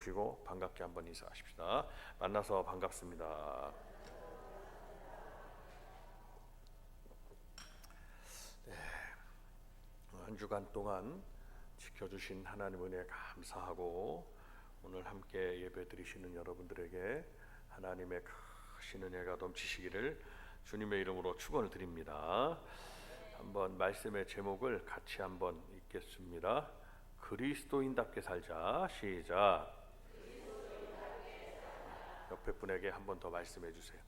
보시고 반갑게 한번 인사하십시다. 만나서 반갑습니다. 네, 한 주간 동안 지켜주신 하나님 은혜 감사하고 오늘 함께 예배드리시는 여러분들에게 하나님의 크신 은혜가 넘치시기를 주님의 이름으로 축원을 드립니다. 한번 말씀의 제목을 같이 한번 읽겠습니다. 그리스도인답게 살자. 시작. 옆에 분에게 한 번 더 말씀해 주세요.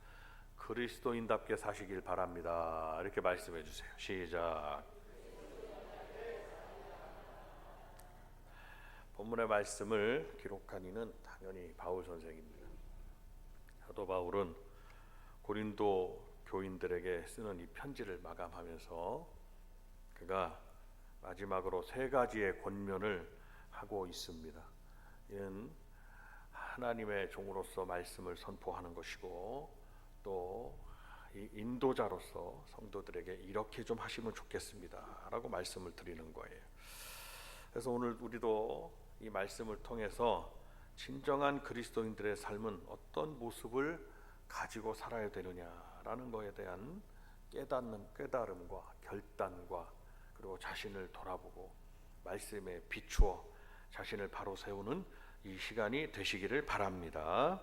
그리스도인답게 사시길 바랍니다. 이렇게 말씀해 주세요. 시작. 본문의 말씀을 기록한 이는 당연히 바울 선생입니다. 사도 바울은 고린도 교인들에게 쓰는 이 편지를 마감하면서 그가 마지막으로 세 가지의 권면을 하고 있습니다. 이는 하나님의 종으로서 말씀을 선포하는 것이고 또 이 인도자로서 성도들에게 이렇게 좀 하시면 좋겠습니다 라고 말씀을 드리는 거예요. 그래서 오늘 우리도 이 말씀을 통해서 진정한 그리스도인들의 삶은 어떤 모습을 가지고 살아야 되느냐라는 것에 대한 깨달음과 결단과 그리고 자신을 돌아보고 말씀에 비추어 자신을 바로 세우는 이 시간이 되시기를 바랍니다.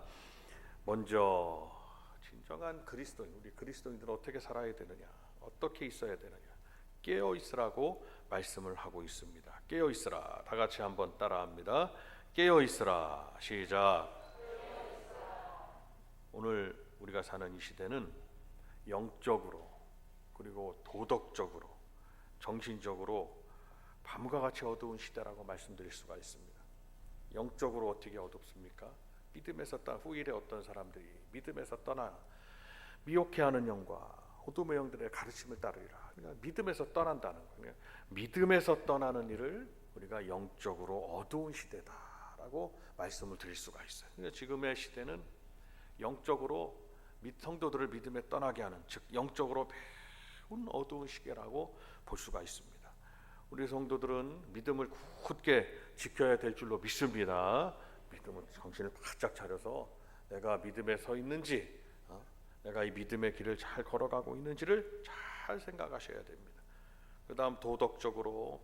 먼저 진정한 그리스도인, 우리 그리스도인들은 어떻게 살아야 되느냐, 어떻게 있어야 되느냐, 깨어 있으라고 말씀을 하고 있습니다. 깨어 있으라. 다 같이 한번 따라합니다. 깨어 있으라. 시작. 오늘 우리가 사는 이 시대는 영적으로 그리고 도덕적으로 정신적으로 밤과 같이 어두운 시대라고 말씀드릴 수가 있습니다. 영적으로 어떻게 어둡습니까? 믿음에서 후일에 어떤 사람들이 믿음에서 떠나 미혹해하는 영과 어둠의 영들의 가르침을 따르리라. 그러니까 믿음에서 떠난다는 거예요. 믿음에서 떠나는 일을 우리가 영적으로 어두운 시대다라고 말씀을 드릴 수가 있어요. 그러니까 지금의 시대는 영적으로 성도들을 믿음에 떠나게 하는, 즉 영적으로 매우 어두운 시대라고 볼 수가 있습니다. 우리 성도들은 믿음을 굳게 지켜야 될 줄로 믿습니다. 믿음은 정신을 바짝 차려서 내가 믿음에 서 있는지, 내가 이 믿음의 길을 잘 걸어가고 있는지를 잘 생각하셔야 됩니다. 그 다음 도덕적으로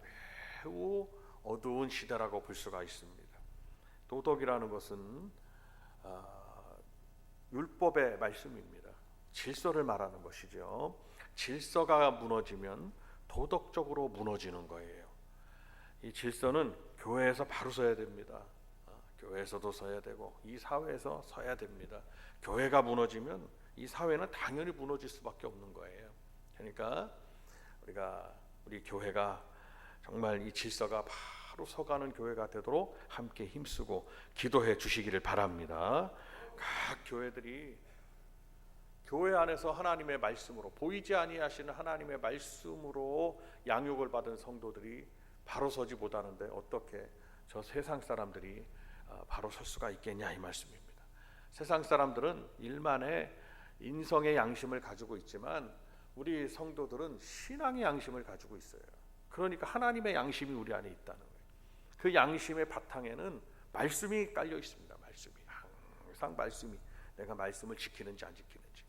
매우 어두운 시대라고 볼 수가 있습니다. 도덕이라는 것은 율법의 말씀입니다. 질서를 말하는 것이죠. 질서가 무너지면 도덕적으로 무너지는 거예요. 이 질서는 교회에서 바로 서야 됩니다. 교회에서도 서야 되고 이 사회에서 서야 됩니다. 교회가 무너지면 이 사회는 당연히 무너질 수밖에 없는 거예요. 그러니까 우리 교회가 정말 이 질서가 바로 서가는 교회가 되도록 함께 힘쓰고 기도해 주시기를 바랍니다. 각 교회들이 교회 안에서 하나님의 말씀으로 보이지 아니하시는 하나님의 말씀으로 양육을 받은 성도들이 바로 서지 못하는데 어떻게 저 세상 사람들이 바로 설 수가 있겠냐 이 말씀입니다. 세상 사람들은 일만의 인성의 양심을 가지고 있지만 우리 성도들은 신앙의 양심을 가지고 있어요. 그러니까 하나님의 양심이 우리 안에 있다는 거예요. 그 양심의 바탕에는 말씀이 깔려 있습니다. 말씀이 항상 말씀이 내가 말씀을 지키는지 안 지키는지.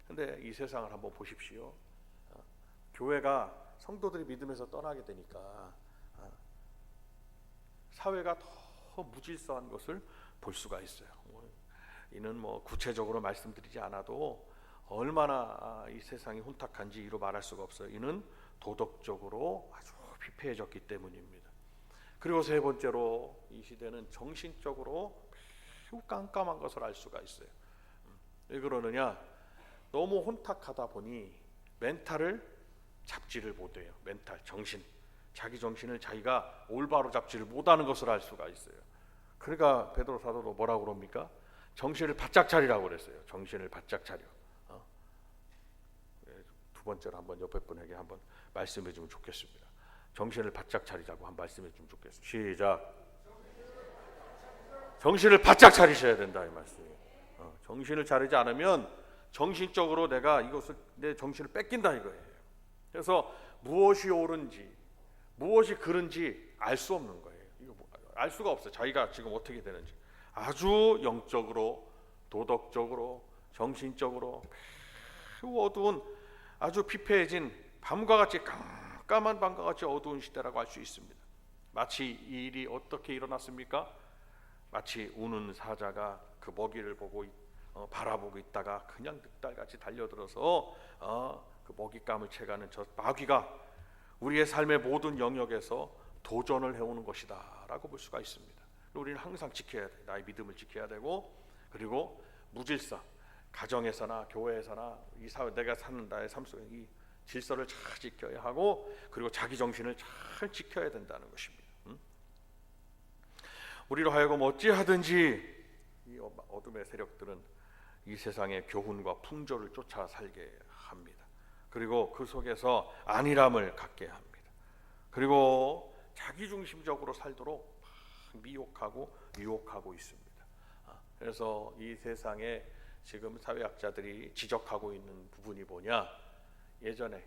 근데 이 세상을 한번 보십시오. 교회가 성도들이 믿음에서 떠나게 되니까 사회가 더 무질서한 것을 볼 수가 있어요. 이는 구체적으로 말씀드리지 않아도 얼마나 이 세상이 혼탁한지 이루 말할 수가 없어요. 이는 도덕적으로 아주 피폐해졌기 때문입니다. 그리고 세 번째로 이 시대는 정신적으로 매우 깜깜한 것을 알 수가 있어요. 왜 그러느냐? 너무 혼탁하다 보니 멘탈을 잡지를 못해요. 멘탈, 정신, 자기 정신을 자기가 올바로 잡지를 못하는 것을 알 수가 있어요. 그러니까 베드로 사도도 뭐라고 그럽니까? 정신을 바짝 차리라고 그랬어요. 정신을 바짝 차려. 두 번째로 한번 옆에 분에게 한번 말씀해 주면 좋겠습니다. 정신을 바짝 차리자고 한번 말씀해 주면 좋겠습니다. 시작. 정신을 바짝 차리셔야 된다 이 말씀이에요. 정신을 차리지 않으면 정신적으로 내가 이것을 내 정신을 뺏긴다 이거예요. 그래서 무엇이 옳은지 무엇이 그른지 알 수 없는 거예요. 이거 알 수가 없어요. 자기가 지금 어떻게 되는지. 아주 영적으로, 도덕적으로, 정신적으로 매우 어두운, 아주 피폐해진 밤과 같이 깜깜한 밤과 같이 어두운 시대라고 할 수 있습니다. 마치 이 일이 어떻게 일어났습니까? 마치 우는 사자가 그 먹이를 보고 바라보고 있다가 그냥 늑달같이 달려들어서 그 먹잇감을 채가는 저 마귀가 우리의 삶의 모든 영역에서 도전을 해오는 것이다 라고 볼 수가 있습니다. 우리는 항상 지켜야 돼. 나의 믿음을 지켜야 되고, 그리고 무질서, 가정에서나 교회에서나 이 사회, 내가 사는 나의 삶 속에 이 질서를 잘 지켜야 하고, 그리고 자기 정신을 잘 지켜야 된다는 것입니다. 우리로 하여금 어찌하든지 이 어둠의 세력들은 이 세상의 교훈과 풍조를 쫓아 살게 합니다. 그리고 그 속에서 안일함을 갖게 합니다. 그리고 자기중심적으로 살도록 미혹하고 유혹하고 있습니다. 그래서 이 세상에 지금 사회학자들이 지적하고 있는 부분이 뭐냐? 예전에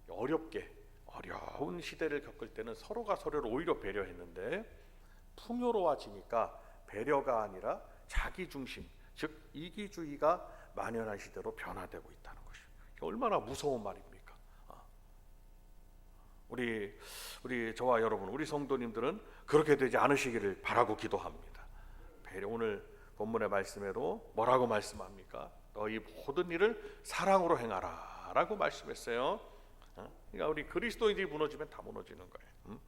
어려운 시대를 겪을 때는 서로가 서로를 오히려 배려했는데, 풍요로워지니까 배려가 아니라 자기중심, 즉 이기주의가 만연한 시대로 변화되고 있다는 것이죠. 얼마나 무서운 말입니까? 우리 저와 여러분, 우리 성도님들은 그렇게 되지 않으시기를 바라고 기도합니다. 오늘 본문의 말씀에도 뭐라고 말씀합니까? 너희 모든 일을 사랑으로 행하라 라고 말씀했어요. 그러니까 우리 그리스도인들이 무너지면 다 무너지는 거예요.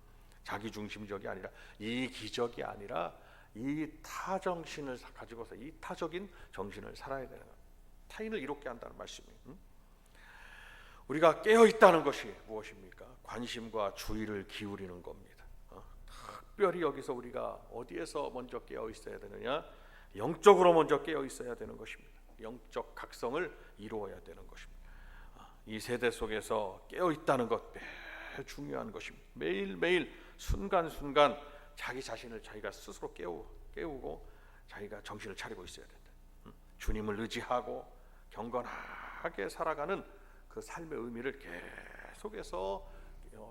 자기중심적이 아니라, 이기적이 아니라 이타정신을 가지고서 이타적인 정신을 살아야 되는 거예요. 타인을 이롭게 한다는 말씀이에요. 우리가 깨어있다는 것이 무엇입니까? 관심과 주의를 기울이는 겁니다. 특별히 여기서 우리가 어디에서 먼저 깨어있어야 되느냐? 영적으로 먼저 깨어있어야 되는 것입니다. 영적 각성을 이루어야 되는 것입니다. 이 세대 속에서 깨어있다는 것 매우 중요한 것입니다. 매일매일 순간순간 자기 자신을 자기가 스스로 깨우고 자기가 정신을 차리고 있어야 된다. 주님을 의지하고 경건하게 살아가는 그 삶의 의미를 계속해서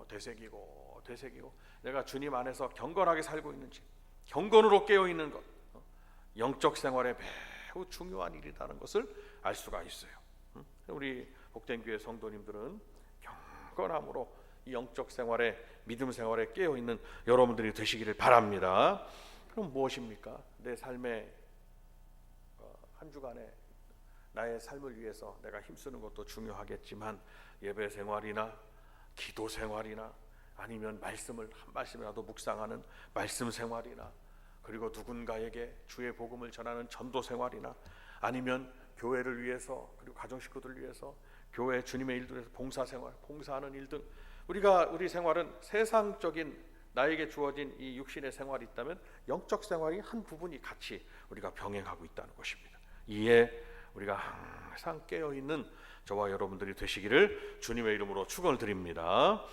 되새기고 내가 주님 안에서 경건하게 살고 있는지, 경건으로 깨어있는 것, 영적 생활에 매우 중요한 일이라는 것을 알 수가 있어요. 우리 복된 교회 성도님들은 경건함으로 이 영적 생활에, 믿음 생활에 깨어있는 여러분들이 되시기를 바랍니다. 그럼 무엇입니까? 내 삶의 한 주간에 나의 삶을 위해서 내가 힘쓰는 것도 중요하겠지만, 예배 생활이나 기도 생활이나 아니면 말씀을 한 말씀이라도 묵상하는 말씀 생활이나, 그리고 누군가에게 주의 복음을 전하는 전도 생활이나, 아니면 교회를 위해서, 그리고 가정 식구들을 위해서 교회 주님의 일들을 위해서 봉사 생활, 봉사하는 일 등, 우리 생활은 세상적인 나에게 주어진 이 육신의 생활이 있다면 영적 생활이 한 부분이 같이 우리가 병행하고 있다는 것입니다. 이에 우리가 항상 깨어있는 저와 여러분들이 되시기를 주님의 이름으로 축원을 드립니다.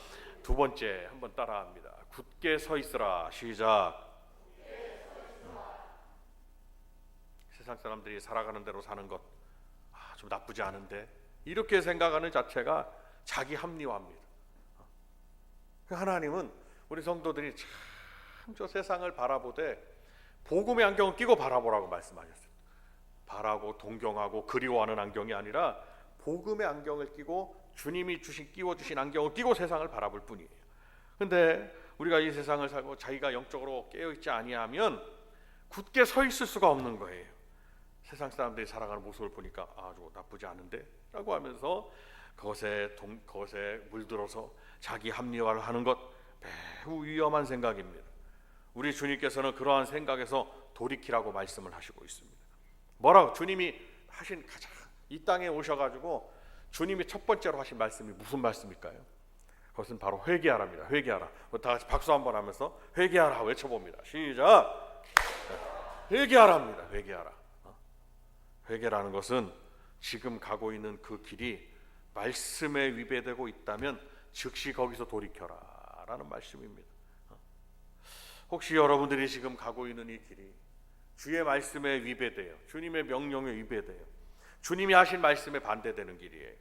두 번째 한번 따라합니다. 굳게 서 있으라. 시작. 세상 사람들이 살아가는 대로 사는 것 좀 나쁘지 않은데, 이렇게 생각하는 자체가 자기 합리화입니다. 하나님은 우리 성도들이 참 저 세상을 바라보되 복음의 안경을 끼고 바라보라고 말씀하셨어요. 바라고 동경하고 그리워하는 안경이 아니라 복음의 안경을 끼고, 주님이 끼워주신 안경을 끼고 세상을 바라볼 뿐이에요. 근데 우리가 이 세상을 살고 자기가 영적으로 깨어있지 아니하면 굳게 서 있을 수가 없는 거예요. 세상 사람들이 살아가는 모습을 보니까 아주 나쁘지 않은데 라고 하면서 그것에 물들어서 자기 합리화를 하는 것, 매우 위험한 생각입니다. 우리 주님께서는 그러한 생각에서 돌이키라고 말씀을 하시고 있습니다. 뭐라고? 주님이 하신 가장, 이 땅에 오셔가지고 주님이 첫 번째로 하신 말씀이 무슨 말씀일까요? 그것은 바로 회개하라입니다. 회개하라. 다 같이 박수 한번 하면서 회개하라 외쳐봅니다. 시작. 회개하라입니다. 회개하라. 회개라는 것은 지금 가고 있는 그 길이 말씀에 위배되고 있다면 즉시 거기서 돌이켜라 라는 말씀입니다. 혹시 여러분들이 지금 가고 있는 이 길이 주의 말씀에 위배돼요, 주님의 명령에 위배돼요, 주님이 하신 말씀에 반대되는 길이에요.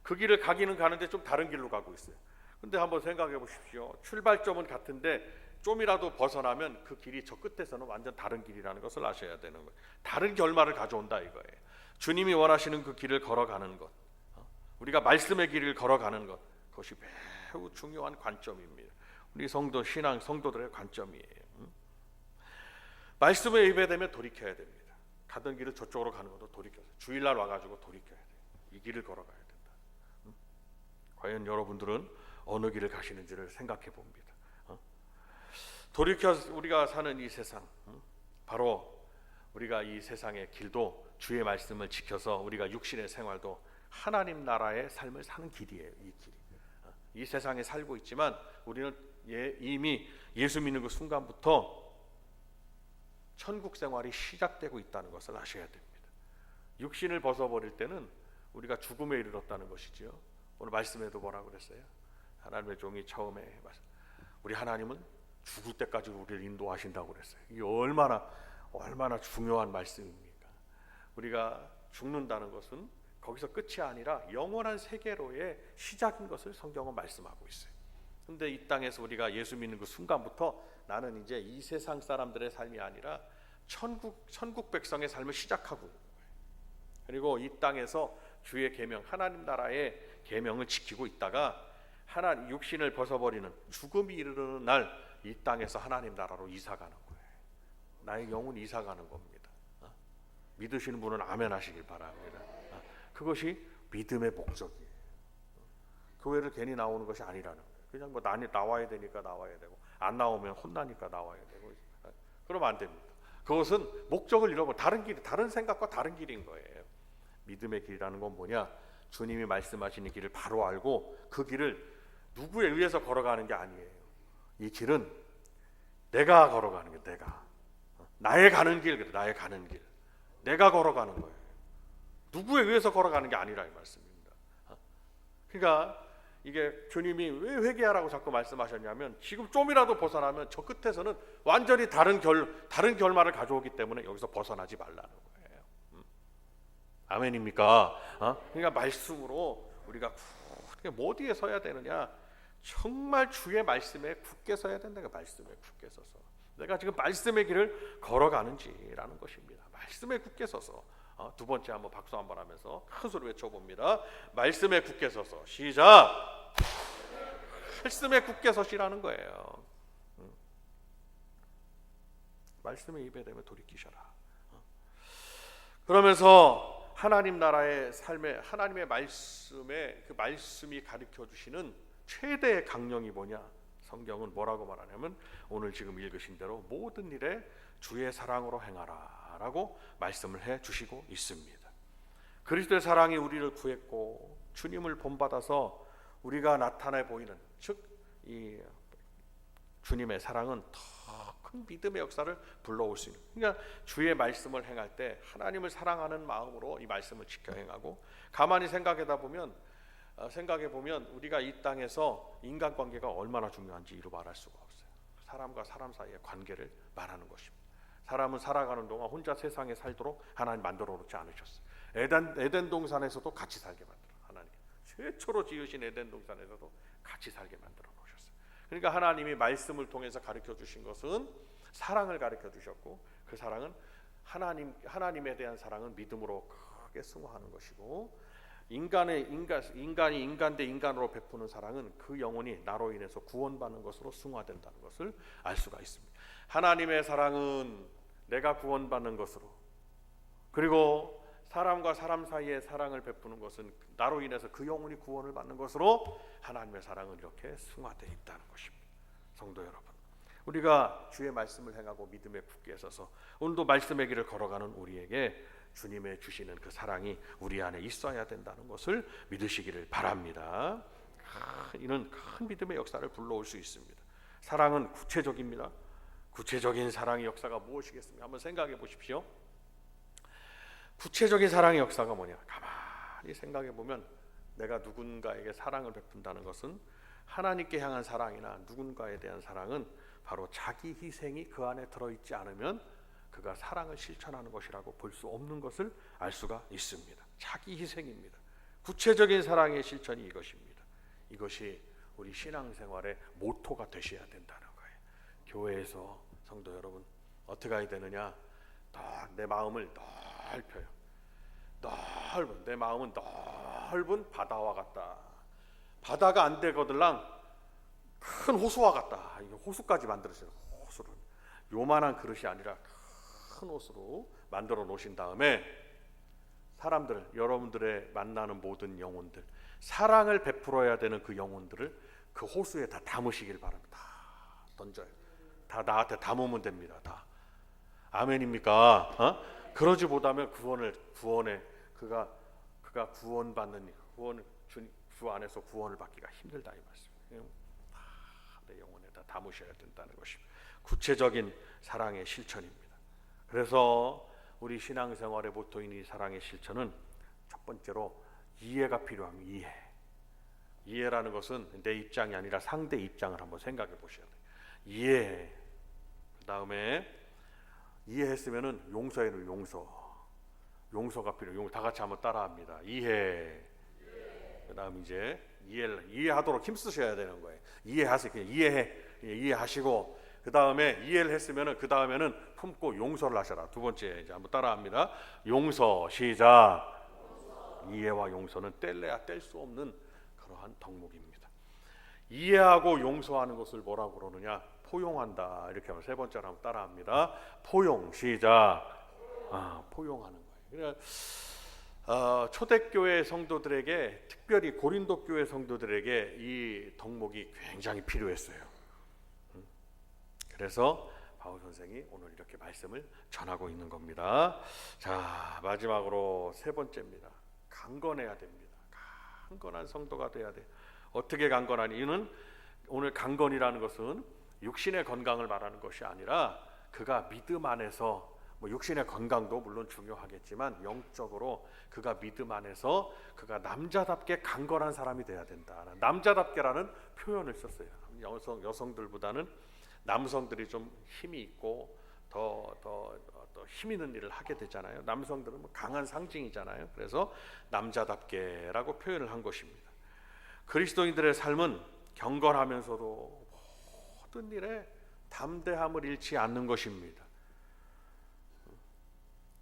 그 길을 가기는 가는데 좀 다른 길로 가고 있어요. 근데 한번 생각해 보십시오. 출발점은 같은데 좀이라도 벗어나면 그 길이 저 끝에서는 완전 다른 길이라는 것을 아셔야 되는 거예요. 다른 결말을 가져온다 이거예요. 주님이 원하시는 그 길을 걸어가는 것, 우리가 말씀의 길을 걸어가는 것, 그것이 매우 중요한 관점입니다. 우리 성도 신앙 성도들의 관점이에요. 말씀에 예배되면 돌이켜야 됩니다. 가던 길을 저쪽으로 가는 것도 돌이켜서 주일날 와가지고 돌이켜야 돼요. 이 길을 걸어가야 된다. 과연 여러분들은 어느 길을 가시는지를 생각해 봅니다. 돌이켜 우리가 사는 이 세상, 바로 우리가 이 세상의 길도 주의 말씀을 지켜서 우리가 육신의 생활도 하나님 나라의 삶을 사는 길이에요. 이 길이. 이 세상에 살고 있지만 우리는 이미 예수 믿는 그 순간부터 천국 생활이 시작되고 있다는 것을 아셔야 됩니다. 육신을 벗어버릴 때는 우리가 죽음에 이르렀다는 것이지요. 오늘 말씀에도 뭐라고 그랬어요? 하나님의 종이 처음에 우리 하나님은 죽을 때까지 우리를 인도하신다고 그랬어요. 이게 얼마나 중요한 말씀입니까? 우리가 죽는다는 것은 거기서 끝이 아니라 영원한 세계로의 시작인 것을 성경은 말씀하고 있어요. 근데 이 땅에서 우리가 예수 믿는 그 순간부터 나는 이제 이 세상 사람들의 삶이 아니라 천국 백성의 삶을 시작하고 있는 거예요. 그리고 이 땅에서 주의 계명, 하나님 나라의 계명을 지키고 있다가 육신을 벗어버리는 죽음이 이르는 날 이 땅에서 하나님 나라로 이사가는 거예요. 나의 영혼이 이사가는 겁니다. 믿으시는 분은 아멘 하시길 바랍니다. 그것이 믿음의 목적이에요. 교회를 괜히 나오는 것이 아니라는 거예요. 그냥 뭐 나와야 되니까 나와야 되고 안 나오면 혼나니까 나와야 되고 그러면 안 됩니다. 그것은 목적을 잃어버려 다른 길, 다른 생각과 다른 길인 거예요. 믿음의 길이라는 건 뭐냐? 주님이 말씀하시는 길을 바로 알고 그 길을 누구에 의해서 걸어가는 게 아니에요. 이 길은 내가 걸어가는 게 나의 가는 길, 나의 가는 길, 내가 걸어가는 거예요. 누구에 의해서 걸어가는 게 아니라 이 말씀입니다. 그러니까 이게 주님이 왜 회개하라고 자꾸 말씀하셨냐면 지금 좀이라도 벗어나면 저 끝에서는 완전히 다른 결말을 가져오기 때문에 여기서 벗어나지 말라는 거예요. 아멘입니까? 그러니까 말씀으로 우리가 어디에 서야 되느냐? 정말 주의 말씀에 굳게 서야 된다. 말씀에 굳게 서서 내가 지금 말씀의 길을 걸어가는지라는 것입니다. 말씀에 굳게 서서 두 번째 한번 박수 한번 하면서 큰 소리 외쳐봅니다. 말씀에 굳게 서서 시작. 말씀에 굳게 서시라는 거예요. 말씀에 예배되면 돌이키셔라. 그러면서 하나님 나라의 삶에 하나님의 말씀에 그 말씀이 가르쳐 주시는 최대의 강령이 뭐냐? 성경은 뭐라고 말하냐면 오늘 지금 읽으신 대로 모든 일에 주의 사랑으로 행하라 라고 말씀을 해 주시고 있습니다. 그리스도의 사랑이 우리를 구했고 주님을 본받아서 우리가 나타내 보이는 즉 이 주님의 사랑은 더 큰 믿음의 역사를 불러올 수 있는, 그러니까 주의 말씀을 행할 때 하나님을 사랑하는 마음으로 이 말씀을 지켜 행하고 가만히 생각해 보면 우리가 이 땅에서 인간관계가 얼마나 중요한지 이루 말할 수가 없어요. 사람과 사람 사이의 관계를 말하는 것입니다. 사람은 살아가는 동안 혼자 세상에 살도록 하나님 만들어 놓지 않으셨어요. 에덴 동산에서도 같이 살게 만들어 하나님 최초로 지으신 에덴 동산에서도 같이 살게 만들어 놓으셨어요. 그러니까 하나님이 말씀을 통해서 가르쳐 주신 것은 사랑을 가르쳐 주셨고 그 사랑은 하나님에 대한 사랑은 믿음으로 크게 승화하는 것이고 인간이 인간 대 인간으로 베푸는 사랑은 그 영혼이 나로 인해서 구원받는 것으로 승화된다는 것을 알 수가 있습니다. 하나님의 사랑은 내가 구원받는 것으로, 그리고 사람과 사람 사이의 사랑을 베푸는 것은 나로 인해서 그 영혼이 구원을 받는 것으로 하나님의 사랑은 이렇게 승화되어 있다는 것입니다. 성도 여러분, 우리가 주의 말씀을 행하고 믿음에 굳게 서서 오늘도 말씀의 길을 걸어가는 우리에게 주님의 주시는 그 사랑이 우리 안에 있어야 된다는 것을 믿으시기를 바랍니다. 이는 큰 믿음의 역사를 불러올 수 있습니다. 사랑은 구체적입니다. 구체적인 사랑의 역사가 무엇이겠습니까? 한번 생각해 보십시오. 구체적인 사랑의 역사가 뭐냐? 가만히 생각해 보면 내가 누군가에게 사랑을 베푼다는 것은 하나님께 향한 사랑이나 누군가에 대한 사랑은 바로 자기 희생이 그 안에 들어있지 않으면 그가 사랑을 실천하는 것이라고 볼 수 없는 것을 알 수가 있습니다. 자기 희생입니다. 구체적인 사랑의 실천이 이것입니다. 이것이 우리 신앙생활의 모토가 되셔야 된다는 거예요. 교회에서 성도 여러분 어떻게 해야 되느냐? 내 마음을 넓혀요. 내 마음은 넓은 바다와 같다. 바다가 안 되거들랑 큰 호수와 같다. 이게 호수까지 만들어져요. 호수를 요만한 그릇이 아니라 큰 호수로 만들어 놓으신 다음에 사람들, 여러분들의 만나는 모든 영혼들, 사랑을 베풀어야 되는 그 영혼들을 그 호수에 다 담으시길 바랍니다. 다 던져요. 다 나한테 담으면 됩니다. 다. 아멘입니까? 그러지 못하면 구원에 그가 구원받는 주 안에서 구원을 받기가 힘들다 이 말씀이에요. 내 영혼에다 담으셔야 된다는 것입니다. 구체적인 사랑의 실천입니다. 그래서 우리 신앙생활의 모토인 이 사랑의 실천은 첫 번째로 이해가 필요합니다. 이해라는 것은 내 입장이 아니라 상대 입장을 한번 생각해 보셔야 돼요. 이해. 그 다음에 이해했으면은 용서에는 용서가 필요해요. 다 같이 한번 따라합니다. 이해. 그 다음 이제 이해하도록 힘쓰셔야 되는 거예요. 이해하세요. 그냥 이해하시고 그 다음에 이해를 했으면은 그 다음에는 품고 용서를 하셔라. 두 번째 이제 한번 따라합니다. 용서 시작. 이해와 용서는 뗄래야 뗄 수 없는 그러한 덕목입니다. 이해하고 용서하는 것을 뭐라고 그러느냐? 포용한다. 이렇게 하면 세 번째로 한번 따라합니다. 포용 시작. 포용하는 거예요. 그러니까 초대교회 성도들에게, 특별히 고린도 교회 성도들에게 이 덕목이 굉장히 필요했어요. 그래서 바울 선생이 오늘 이렇게 말씀을 전하고 있는 겁니다. 자, 마지막으로 세 번째입니다. 강건해야 됩니다. 강건한 성도가 돼야 돼요. 어떻게 강건하니? 이는 오늘 강건이라는 것은 육신의 건강을 말하는 것이 아니라 그가 믿음 안에서, 육신의 건강도 물론 중요하겠지만 영적으로 그가 믿음 안에서 그가 남자답게 강건한 사람이 돼야 된다. 남자답게라는 표현을 썼어요. 여성들보다는 남성들이 좀 힘이 있고 더 힘 있는 일을 하게 되잖아요. 남성들은 강한 상징이잖아요. 그래서 남자답게라고 표현을 한 것입니다. 그리스도인들의 삶은 경건하면서도 모든 일에 담대함을 잃지 않는 것입니다.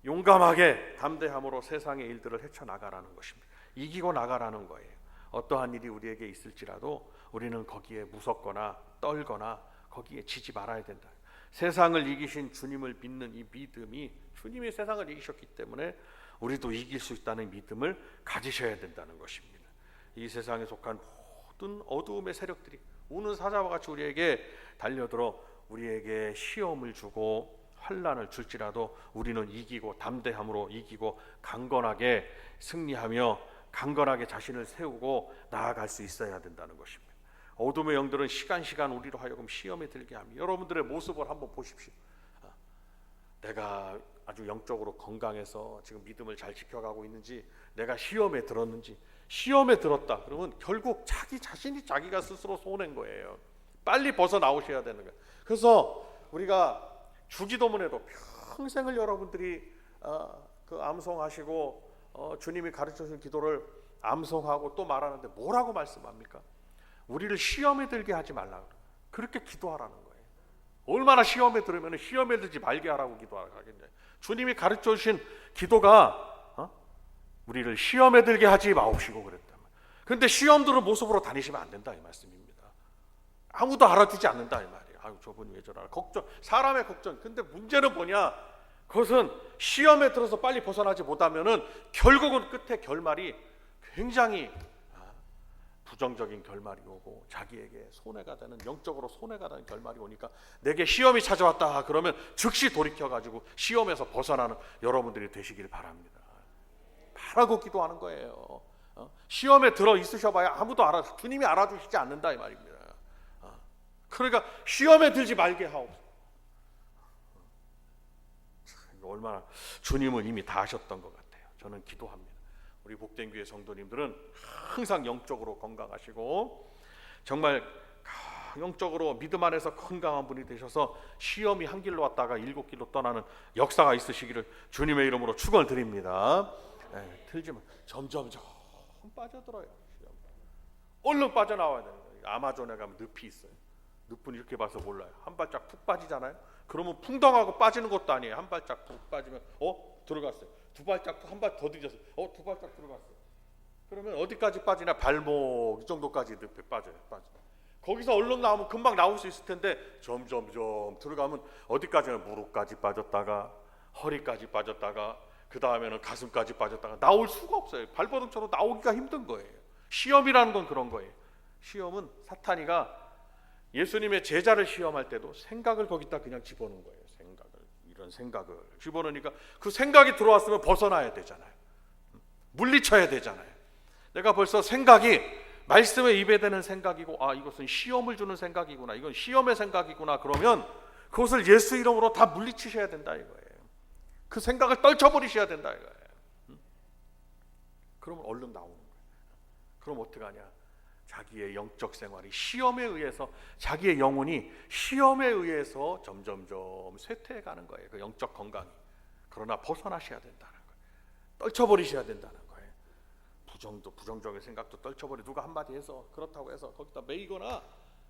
용감하게 담대함으로 세상의 일들을 헤쳐나가라는 것입니다. 이기고 나가라는 거예요. 어떠한 일이 우리에게 있을지라도 우리는 거기에 무섭거나 떨거나 거기에 지지 말아야 된다. 세상을 이기신 주님을 믿는 이 믿음이, 주님이 세상을 이기셨기 때문에 우리도 이길 수 있다는 믿음을 가지셔야 된다는 것입니다. 이 세상에 속한 모든 어두움의 세력들이 우는 사자와 같이 우리에게 달려들어 우리에게 시험을 주고 환난을 줄지라도 우리는 이기고 담대함으로 이기고 강건하게 승리하며 강건하게 자신을 세우고 나아갈 수 있어야 된다는 것입니다. 어둠의 영들은 시간 우리로 하여금 시험에 들게 합니다. 여러분들의 모습을 한번 보십시오. 내가 아주 영적으로 건강해서 지금 믿음을 잘 지켜가고 있는지, 내가 시험에 들었는지. 시험에 들었다 그러면 결국 자기 자신이 자기가 스스로 손해인 거예요. 빨리 벗어나오셔야 되는 거예요. 그래서 우리가 주기도문에도 평생을 여러분들이 그 암송하시고 주님이 가르쳐주신 기도를 암송하고 또 말하는데 뭐라고 말씀합니까? 우리를 시험에 들게 하지 말라. 그렇게 기도하라는 거예요. 얼마나 시험에 들으면 시험에 들지 말게 하라고 기도하겠냐. 주님이 가르쳐주신 기도가 우리를 시험에 들게 하지 마옵시고 그랬단 말이에요. 그런데 시험 들은 모습으로 다니시면 안 된다 이 말씀입니다. 아무도 알아주지 않는다 이 말이에요. 아유, 저분이 왜 저러나. 걱정, 사람의 걱정. 근데 문제는 뭐냐? 그것은 시험에 들어서 빨리 벗어나지 못하면은 결국은 끝에 결말이 굉장히 부정적인 결말이 오고 자기에게 손해가 되는, 영적으로 손해가 되는 결말이 오니까 내게 시험이 찾아왔다 그러면 즉시 돌이켜가지고 시험에서 벗어나는 여러분들이 되시길 바랍니다. 바라고 기도하는 거예요. 시험에 들어 있으셔봐야 아무도 주님이 알아주시지 않는다 이 말입니다. 그러니까 시험에 들지 말게 하옵소서. 얼마나 주님은 이미 다 하셨던 것 같아요. 저는 기도합니다. 우리 복된 교회 성도님들은 항상 영적으로 건강하시고 정말 영적으로 믿음 안에서 건강한 분이 되셔서 시험이 한 길로 왔다가 7길로 떠나는 역사가 있으시기를 주님의 이름으로 축원을 드립니다. 틀지만 점점 빠져들어요. 얼른 빠져나와야 돼요. 아마존에 가면 늪이 있어요. 늑분 이렇게 봐서 몰라요. 한 발짝 푹 빠지잖아요. 그러면 풍덩하고 빠지는 것도 아니에요. 한 발짝 푹 빠지면 들어갔어요. 두 발짝 한 발 더 뒤져서 두 발짝 들어갔어요. 그러면 어디까지 빠지나? 발목 이 정도까지 늪에 빠져요. 거기서 얼른 나오면 금방 나올 수 있을 텐데 점점 들어가면 어디까지나 무릎까지 빠졌다가 허리까지 빠졌다가 그 다음에는 가슴까지 빠졌다가 나올 수가 없어요. 발버둥쳐도 나오기가 힘든 거예요. 시험이라는 건 그런 거예요. 시험은 사탄이가 예수님의 제자를 시험할 때도 생각을 거기다 그냥 집어넣은 거예요. 이런 생각을 집어넣으니까 그 생각이 들어왔으면 벗어나야 되잖아요. 물리쳐야 되잖아요. 내가 벌써 생각이 말씀에 입에 대는 생각이고 이것은 시험을 주는 생각이구나, 이건 시험의 생각이구나, 그러면 그것을 예수 이름으로 다 물리치셔야 된다 이거예요. 그 생각을 떨쳐버리셔야 된다 이거예요. 그러면 얼른 나오는 거예요. 그럼 어떡하냐? 자기의 영적 생활이 시험에 의해서, 자기의 영혼이 시험에 의해서 점점점 쇠퇴해 가는 거예요. 그 영적 건강이. 그러나 벗어나셔야 된다는 거예요. 떨쳐버리셔야 된다는 거예요. 부정적인 생각도 떨쳐버리, 누가 한마디 해서 그렇다고 해서 거기다 매이거나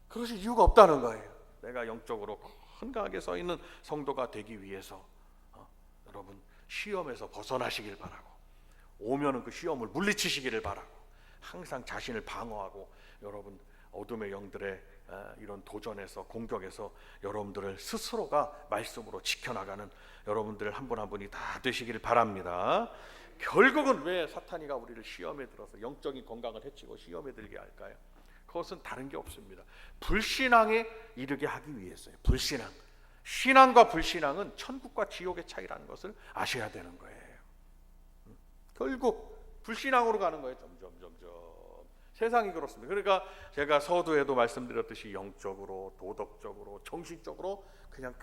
그러실 이유가 없다는 거예요. 내가 영적으로 건강하게 서 있는 성도가 되기 위해서 여러분 시험에서 벗어나시길 바라고, 오면은 그 시험을 물리치시기를 바라고, 항상 자신을 방어하고 여러분 어둠의 영들의 이런 도전에서, 공격에서 여러분들을 스스로가 말씀으로 지켜나가는 여러분들 한 분 한 분이 다 되시기를 바랍니다. 결국은 왜 사탄이가 우리를 시험에 들어서 영적인 건강을 해치고 시험에 들게 할까요? 그것은 다른 게 없습니다. 불신앙에 이르게 하기 위해서요. 불신앙. 신앙과 불신앙은 천국과 지옥의 차이라는 것을 아셔야 되는 거예요. 결국 불신앙으로 가는 거예요. 점점 세상이 그렇습니다. 그러니까 제가 서두에도 말씀드렸듯이 영적으로, 도덕적으로, 정신적으로 그냥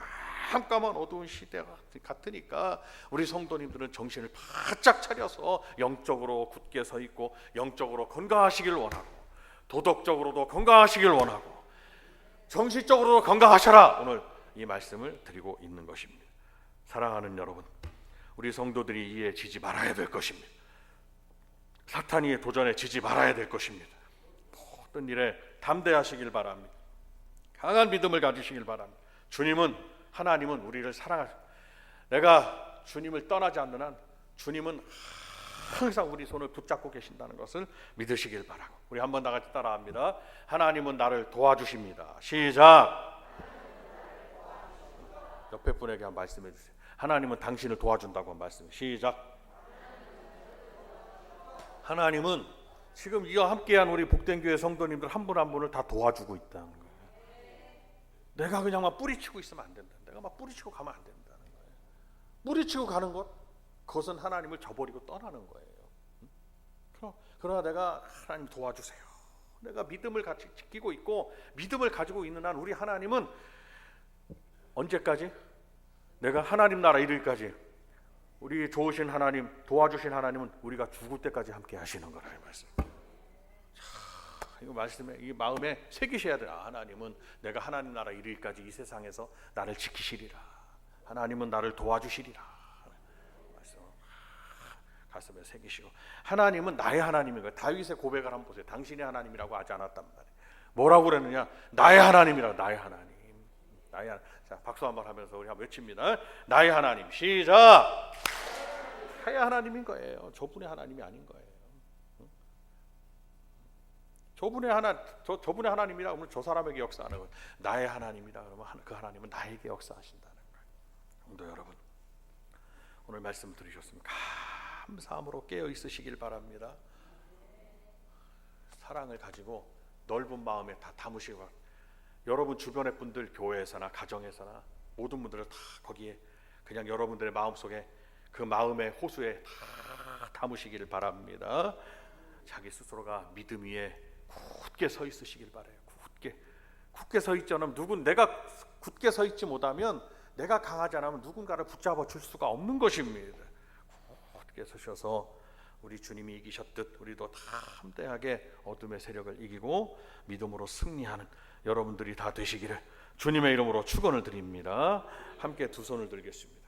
깜깜한 어두운 시대 같으니까 우리 성도님들은 정신을 바짝 차려서 영적으로 굳게 서 있고 영적으로 건강하시길 원하고, 도덕적으로도 건강하시길 원하고, 정신적으로도 건강하셔라, 오늘 이 말씀을 드리고 있는 것입니다. 사랑하는 여러분, 우리 성도들이 이에 지지 말아야 될 것입니다. 사탄의 도전에 지지 말아야 될 것입니다. 모든 일에 담대하시길 바랍니다. 강한 믿음을 가지시길 바랍니다. 하나님은 우리를 사랑하십니다. 내가 주님을 떠나지 않는 한 주님은 항상 우리 손을 붙잡고 계신다는 것을 믿으시길 바라고, 우리 한번 다 같이 따라합니다. 하나님은 나를 도와주십니다. 시작. 옆에 분에게 한번 말씀해 주세요. 하나님은 당신을 도와준다고 한 말씀. 시작. 하나님은 지금 이와 함께한 우리 복된 교회 성도님들 한 분 한 분을 다 도와주고 있다는 거예요. 내가 그냥 막 뿌리치고 있으면 안 된다. 내가 막 뿌리치고 가면 안 된다는 거예요. 뿌리치고 가는 것, 그것은 하나님을 저버리고 떠나는 거예요. 그러나 내가 하나님 도와주세요. 내가 믿음을 같이 지키고 있고 믿음을 가지고 있는 한 우리 하나님은 언제까지? 내가 하나님 나라 이르기까지, 우리 좋으신 하나님, 도와주신 하나님은 우리가 죽을 때까지 함께 하시는 거라 이 말씀. 이거 말씀에, 이 마음에 새기셔야 돼요. 하나님은 내가 하나님 나라 이르기까지 이 세상에서 나를 지키시리라. 하나님은 나를 도와주시리라. 말씀 가슴에 새기시고, 하나님은 나의 하나님인 거예요. 다윗의 고백을 한번 보세요. 당신의 하나님이라고 하지 않았단 말이에요. 뭐라고 그랬느냐? 나의 하나님이라. 나의 하나님. 나의 하나님. 자, 박수 한번 하면서 우리 한번 외칩니다. 나의 하나님. 시작. 나의 하나님인 거예요. 저분의 하나님이 아닌 거예요. 저분의 하나님이라 그러면 저 사람에게 역사하는 거예요. 나의 하나님이라 그러면 그 하나님은 나에게 역사하신다는 거예요. 성도 여러분, 오늘 말씀 들으셨으면 감사함으로 깨어 있으시길 바랍니다. 사랑을 가지고 넓은 마음에 다 담으시기 바랍니다. 여러분 주변의 분들, 교회에서나 가정에서나 모든 분들을 다 거기에 그냥 여러분들의 마음속에 그 마음의 호수에 다 담으시기를 바랍니다. 자기 스스로가 믿음 위에 굳게 서 있으시길 바라요. 굳게 서 있지 않으면 내가 굳게 서 있지 못하면, 내가 강하지 않으면 누군가를 붙잡아 줄 수가 없는 것입니다. 굳게 서셔서 우리 주님이 이기셨듯 우리도 다 함대하게 어둠의 세력을 이기고 믿음으로 승리하는 여러분들이 다 되시기를 주님의 이름으로 축원을 드립니다. 함께 두 손을 들겠습니다.